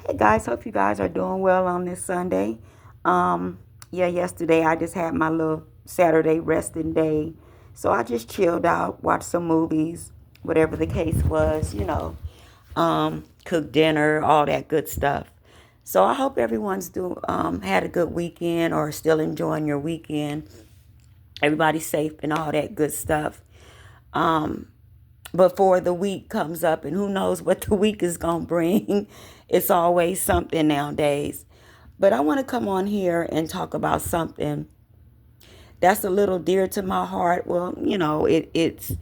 Hey guys, hope you guys are doing well on this Sunday. Yesterday I just had my little Saturday resting day. So I just chilled out, watched some movies, whatever the case was, cooked dinner, all that good stuff. So I hope everyone's had a good weekend or still enjoying your weekend. Everybody's safe and all that good stuff. Before the week comes up, and who knows what the week is going to bring. It's always something nowadays. But I want to come on here and talk about something that's a little dear to my heart. Well, it's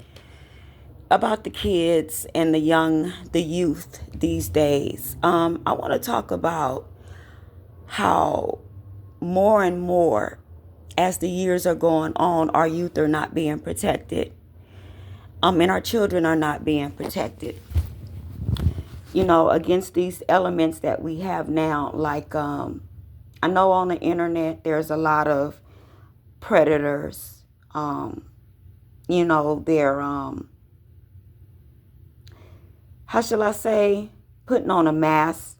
about the kids and the youth these days. I want to talk about how more and more, as the years are going on, our youth are not being protected. And our children are not being protected, against these elements that we have now. Like, I know on the internet there's a lot of predators. They're, how shall I say, putting on a mask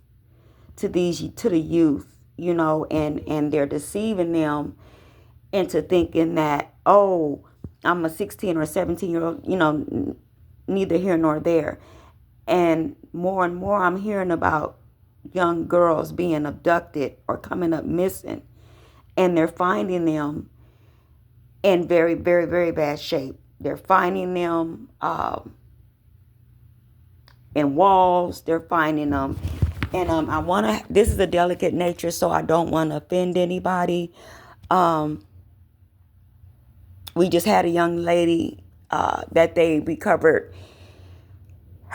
to the youth, and they're deceiving them into thinking that, oh, I'm a 16 or 17-year old, neither here nor there. And more I'm hearing about young girls being abducted or coming up missing. And they're finding them in very, very, very bad shape. They're finding them in walls. They're finding them. And this is a delicate nature, so I don't want to offend anybody. We just had a young lady that they recovered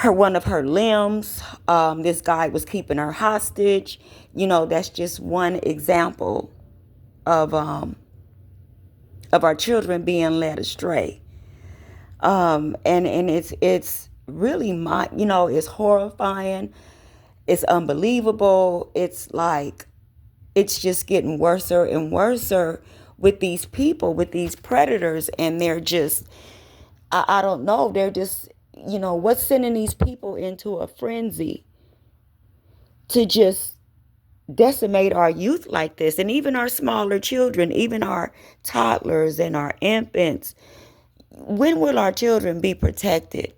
one of her limbs. This guy was keeping her hostage. That's just one example of our children being led astray. And it's really it's horrifying. It's unbelievable. It's like it's just getting worse and worse with these people, with these predators, and they're just I don't know. They're just, what's sending these people into a frenzy to just decimate our youth like this, and even our smaller children, even our toddlers and our infants. When will our children be protected?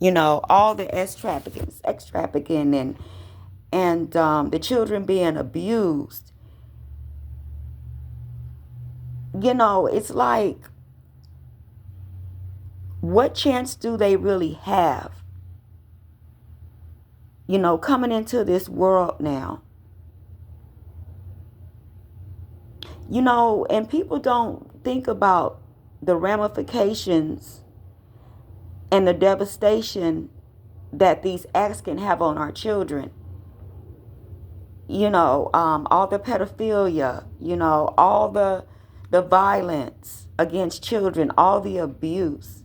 All the sex trafficking, and the children being abused. It's like, what chance do they really have? Coming into this world now. And people don't think about the ramifications and the devastation that these acts can have on our children. All the pedophilia, all the violence against children, all the abuse.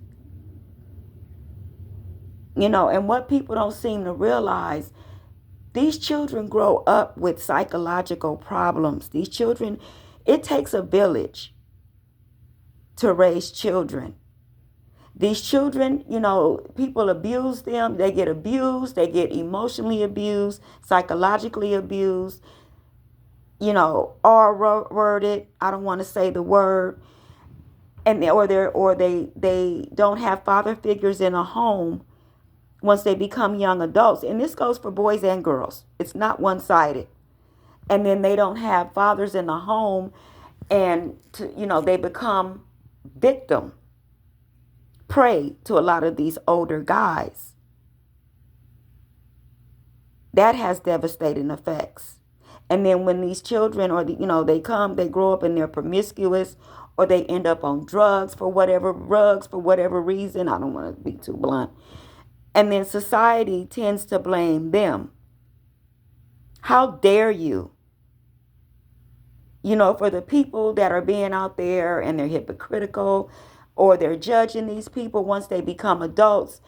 And what people don't seem to realize, these children grow up with psychological problems. These children, it takes a village to raise children. These children, people abuse them. They get abused. They get emotionally abused, psychologically abused, R-worded. I don't want to say the word. And they don't have father figures in a home once they become young adults. And this goes for boys and girls. It's not one-sided. And then they don't have fathers in the home, and they become victim, prey to a lot of these older guys. That has devastating effects. And then when these children, or they grow up and they're promiscuous, or they end up on drugs for whatever reason. I don't want to be too blunt. And then society tends to blame them. How dare you? For the people that are being out there and they're hypocritical, or they're judging these people once they become adults,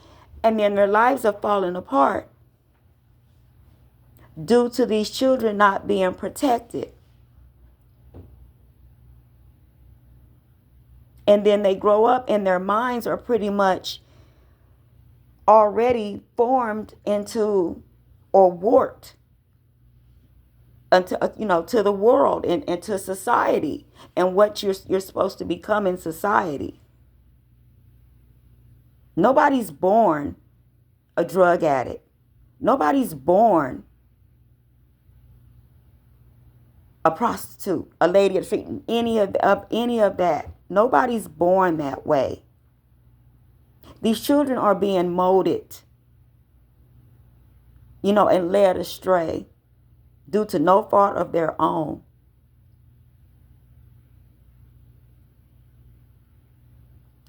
and then their lives are falling apart due to these children not being protected. And then they grow up and their minds are pretty much already formed into or warped unto to the world and to society and what you're supposed to become in society. Nobody's born a drug addict. Nobody's born a prostitute, a lady at the street, any of that. Nobody's born that way. These children are being molded, and led astray due to no fault of their own.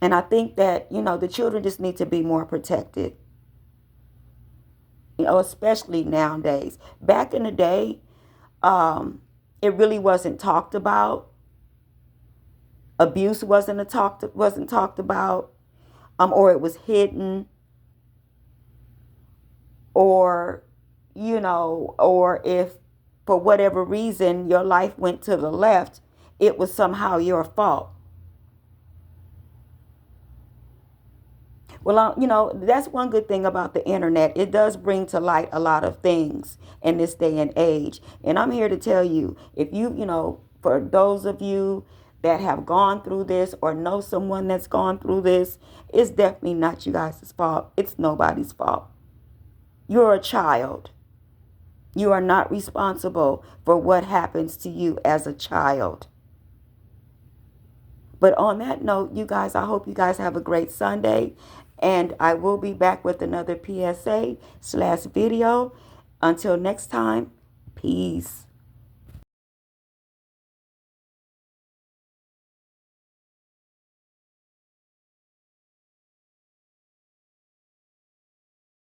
And I think that, the children just need to be more protected, especially nowadays. Back in the day, it really wasn't talked about. Abuse wasn't talked about, or it was hidden, or or if for whatever reason your life went to the left, it was somehow your fault. Well, that's one good thing about the internet. It does bring to light a lot of things in this day and age. And I'm here to tell you, if for those of you that have gone through this or know someone that's gone through this, it's definitely not you guys' fault. It's nobody's fault. You're a child. You are not responsible for what happens to you as a child. But on that note, you guys, I hope you guys have a great Sunday. And I will be back with another PSA/video. Until next time, peace.